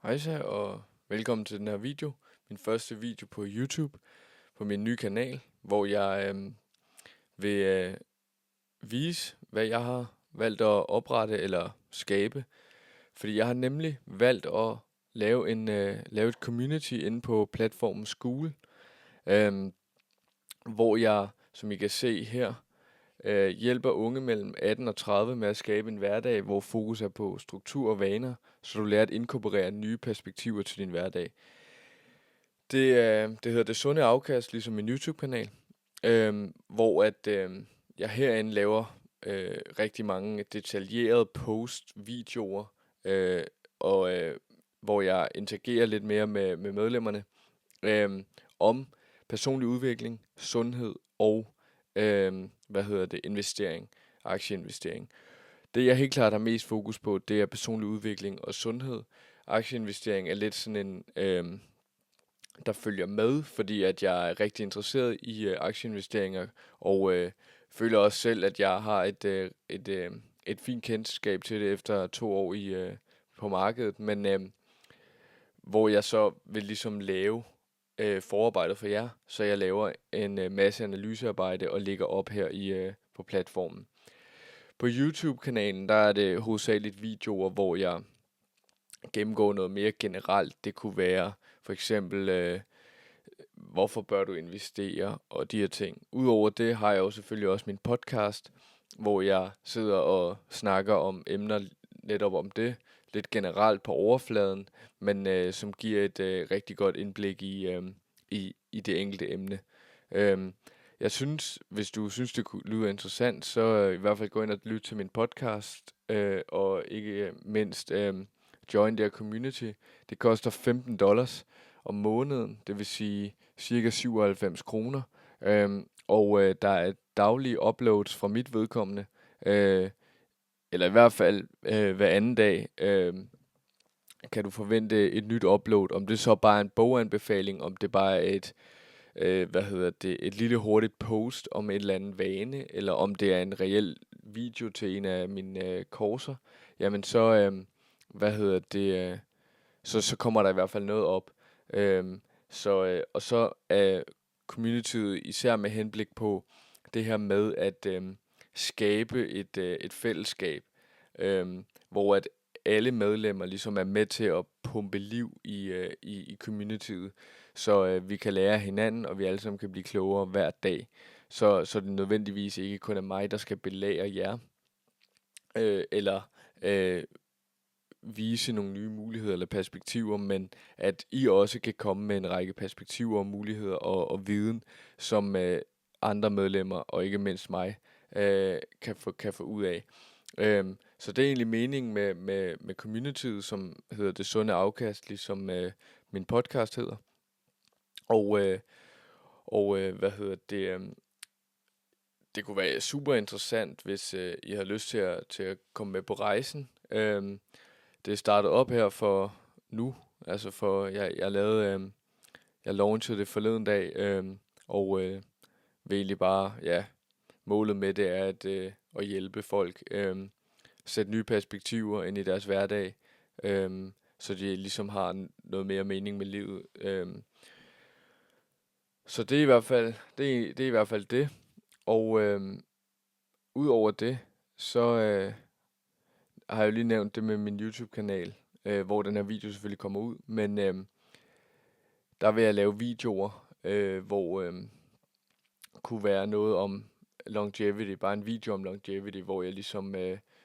Hejsa og velkommen til den her video. Min første video på YouTube på min nye kanal, hvor jeg vil vise, hvad jeg har valgt at oprette eller skabe. Fordi jeg har nemlig valgt at lave et community inde på platformen School, hvor jeg, som I kan se her, hjælper unge mellem 18 og 30 med at skabe en hverdag, hvor fokus er på struktur og vaner, så du lærer at inkorporere nye perspektiver til din hverdag. Det hedder Det Sunde Afkast, ligesom min YouTube-kanal, hvor jeg herinde laver rigtig mange detaljerede post-videoer, hvor jeg interagerer lidt mere med medlemmerne om personlig udvikling, sundhed og investering, aktieinvestering. Det jeg helt klart har mest fokus på, det er personlig udvikling og sundhed. Aktieinvestering er lidt sådan en der følger med, fordi at jeg er rigtig interesseret i aktieinvesteringer, og føler også selv, at jeg har et fint kendskab til det efter 2 år på markedet, men hvor jeg så vil ligesom lave forarbejdet for jer, så jeg laver en masse analysearbejde og lægger op her på platformen. På YouTube-kanalen, der er det hovedsageligt videoer, hvor jeg gennemgår noget mere generelt. Det kunne være for eksempel, hvorfor bør du investere, og de her ting. Udover det har jeg jo selvfølgelig også min podcast, hvor jeg sidder og snakker om emner netop om det, lidt generelt på overfladen, men som giver et rigtig godt indblik i det enkelte emne. Jeg synes, hvis du synes, det lyder interessant, så i hvert fald gå ind og lytte til min podcast, og ikke mindst join their community. Det koster $15 om måneden, det vil sige cirka 97 kroner. Og der er daglige uploads fra mit vedkommende, eller i hvert fald hver anden dag kan du forvente et nyt upload. Om det så bare er en boganbefaling, om det bare er et lille hurtigt post om et eller andet vane, eller om det er en reel video til en af mine kurser, jamen så kommer der i hvert fald noget op. Og så er communityet især med henblik på det her med at skabe et fællesskab, hvor at alle medlemmer ligesom er med til at pumpe liv i communityet, så vi kan lære hinanden, og vi alle sammen kan blive klogere hver dag. Så det nødvendigvis ikke kun er mig, der skal belære jer, eller vise nogle nye muligheder eller perspektiver, men at I også kan komme med en række perspektiver og muligheder og viden, som andre medlemmer, og ikke mindst mig, kan få ud af. Så det er egentlig meningen med communityet, som hedder Det Sunde Afkast, ligesom min podcast hedder. Det kunne være super interessant, hvis I har lyst til at komme med på rejsen. Det er startet op her for nu, altså for jeg launchede det forleden dag, og vil egentlig bare, målet med det er at hjælpe folk, sætte nye perspektiver ind i deres hverdag, så de ligesom har noget mere mening med livet. Så det er i hvert fald det. Og udover det, så har jeg jo lige nævnt det med min YouTube-kanal, hvor den her video selvfølgelig kommer ud, men der vil jeg lave videoer, hvor kunne være noget om longevity, bare en video om longevity, hvor jeg ligesom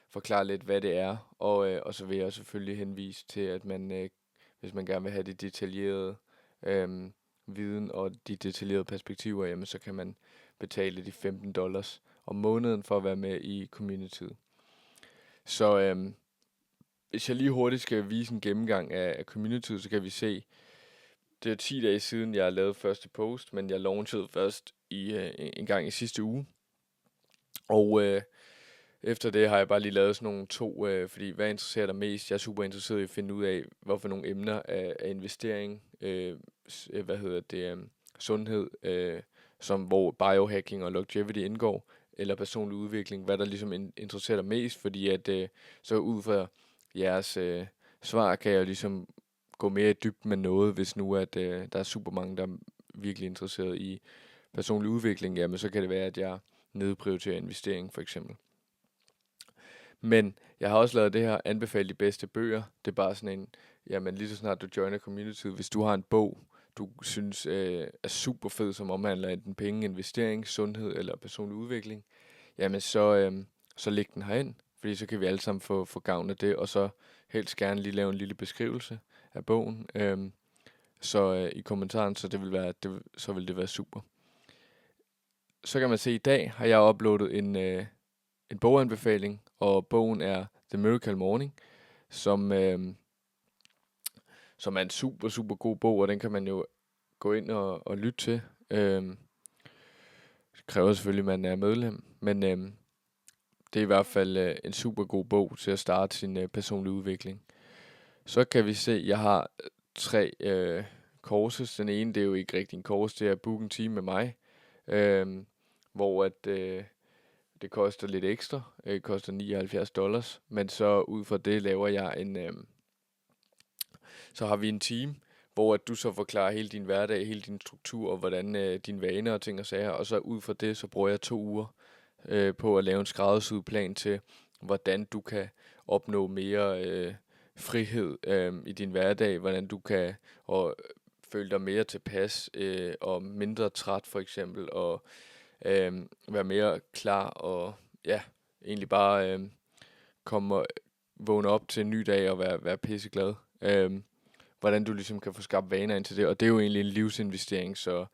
forklarer lidt, hvad det er, og så vil jeg selvfølgelig henvise til, at man, hvis man gerne vil have det detaljerede viden og de detaljerede perspektiver, jamen så kan man betale de $15 om måneden for at være med i communityet. Så hvis jeg lige hurtigt skal vise en gennemgang af communityet, så kan vi se, det er 10 dage siden, jeg har lavet første post, men jeg launchede først en gang i sidste uge. Og efter det har jeg bare lige lavet sådan nogle to, fordi hvad interesserer dig mest? Jeg er super interesseret i at finde ud af, hvorfor nogle emner af investering, sundhed, hvor biohacking og longevity indgår, eller personlig udvikling, hvad der ligesom interesserer dig mest, fordi at så ud fra jeres svar kan jeg ligesom gå mere i dybden med noget, hvis nu at der er super mange, der er virkelig interesseret i personlig udvikling, jamen så kan det være, at jeg nedprioriterer investering for eksempel. Men jeg har også lavet det her, anbefale de bedste bøger. Det er bare sådan en, jamen lige så snart du joiner community, hvis du har en bog, du synes er super fed, som omhandler enten penge, investering, sundhed eller personlig udvikling, jamen så læg den herind, fordi så kan vi alle sammen få gavn af det, og så helst gerne lige lave en lille beskrivelse af bogen, i kommentaren, så så vil det være super. Så kan man se, at i dag har jeg uploadet en boganbefaling, og bogen er The Miracle Morning, som er en super, super god bog, og den kan man jo gå ind og lytte til. Det kræver selvfølgelig, at man er medlem, men det er i hvert fald en super god bog til at starte sin personlige udvikling. Så kan vi se, at jeg har 3 courses. Den ene, det er jo ikke rigtig en course, det er book en time med mig, hvor det koster lidt ekstra. Det koster $79, men så ud fra det laver jeg så har vi en team, hvor at du så forklarer hele din hverdag, hele din struktur, og hvordan dine vaner og ting og sager, og så ud fra det, så bruger jeg 2 uger på at lave en skræddersyet plan til, hvordan du kan opnå mere frihed i din hverdag, hvordan du kan føle dig mere tilpas og mindre træt for eksempel, og være mere klar og ja, egentlig bare vågne op til en ny dag og være pisseglad. Hvordan du ligesom kan få skabt vaner ind til det, og det er jo egentlig en livsinvestering, så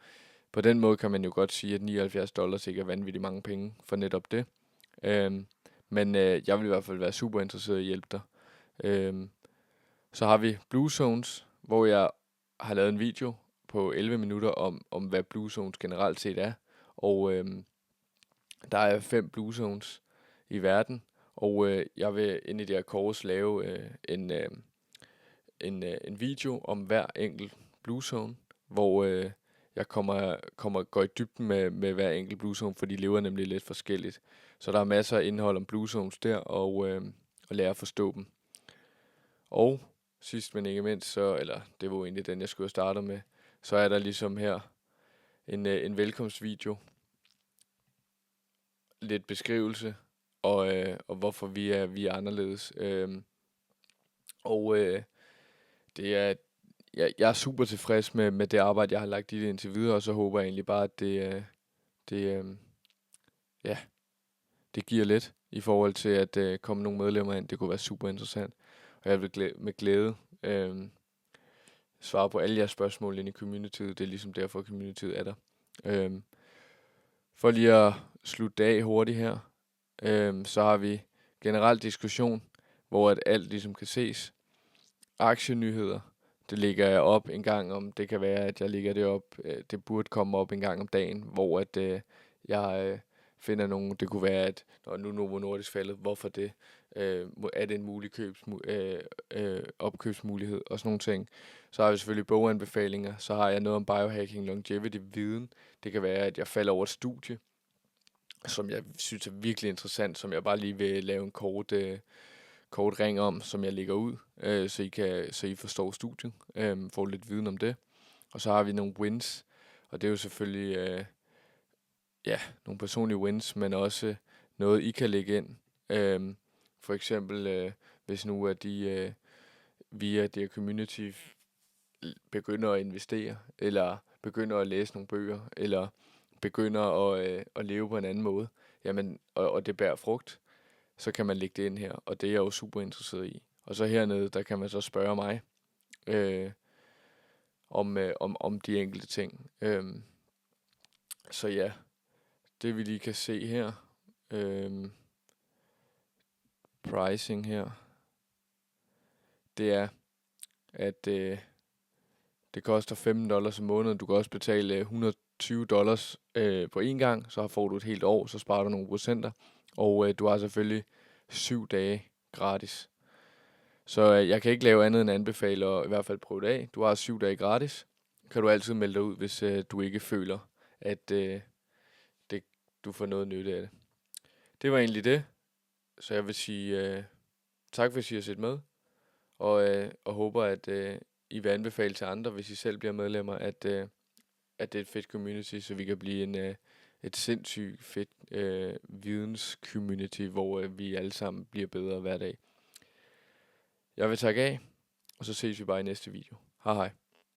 på den måde kan man jo godt sige, at $79 ikke er vanvittigt mange penge for netop det. Men jeg vil i hvert fald være super interesseret i at hjælpe dig. Så har vi Blue Zones, hvor jeg har lavet en video på 11 minutter om hvad Blue Zones generelt set er. Og der er 5 Blue Zones i verden, og jeg vil inde i det her course lave en video om hver enkelt Blue Zone, hvor jeg går i dybden med hver enkelt Blue Zone, for de lever nemlig lidt forskelligt. Så der er masser af indhold om Blue Zones der, og lære at forstå dem. Og sidst men ikke mindst, det var jo egentlig den, jeg skulle have startet med, så er der ligesom her en velkomstvideo, lidt beskrivelse, og hvorfor vi er anderledes. Det er, jeg er super tilfreds med det arbejde, jeg har lagt i det indtil videre, og så håber jeg egentlig bare, at det giver lidt i forhold til at komme nogle medlemmer ind. Det kunne være super interessant, og jeg vil med glæde svare på alle jeres spørgsmål inde i communityet. Det er ligesom derfor, communityet er der. For lige at slutte af hurtigt her, så har vi generel diskussion, hvor at alt ligesom kan ses. Aktienyheder, det lægger jeg op en gang om. Det kan være, at jeg lægger det op. Det burde komme op en gang om dagen, hvor at jeg finder nogle. Det kunne være, at når nu Novo Nordisk faldet, hvorfor det? Er det en mulig opkøbsmulighed og sådan nogle ting. Så har vi selvfølgelig boganbefalinger. Så har jeg noget om biohacking, longevity, viden. Det kan være, at jeg falder over et studie, som jeg synes er virkelig interessant, som jeg bare lige vil lave en kort ring om, som jeg lægger ud, så I forstår studiet, får lidt viden om det. Og så har vi nogle wins, og det er jo selvfølgelig nogle personlige wins, men også noget I kan lægge ind. For eksempel hvis nu at de via det community begynder at investere, eller begynder at læse nogle bøger, eller begynder at leve på en anden måde, jamen, og det bærer frugt, så kan man lægge det ind her, og det er jeg jo super interesseret i. Og så hernede, der kan man så spørge mig om de enkelte ting. Så ja, det vi lige kan se her, pricing her, det er, at det koster $15 om måneden. Du kan også betale $120 på en gang, så får du et helt år, så sparer du nogle procenter. Og du har selvfølgelig 7 dage gratis. Så jeg kan ikke lave andet end anbefale og i hvert fald prøve det af. Du har 7 dage gratis. Kan du altid melde dig ud, hvis du ikke føler, at du får noget nytte af det. Det var egentlig det. Så jeg vil sige tak, hvis I har set med. Og håber, at I vil anbefale til andre, hvis I selv bliver medlemmer, at det er et fedt community, så vi kan blive et sindssygt fedt videns-community, hvor vi alle sammen bliver bedre hver dag. Jeg vil takke af, og så ses vi bare i næste video. Hej hej.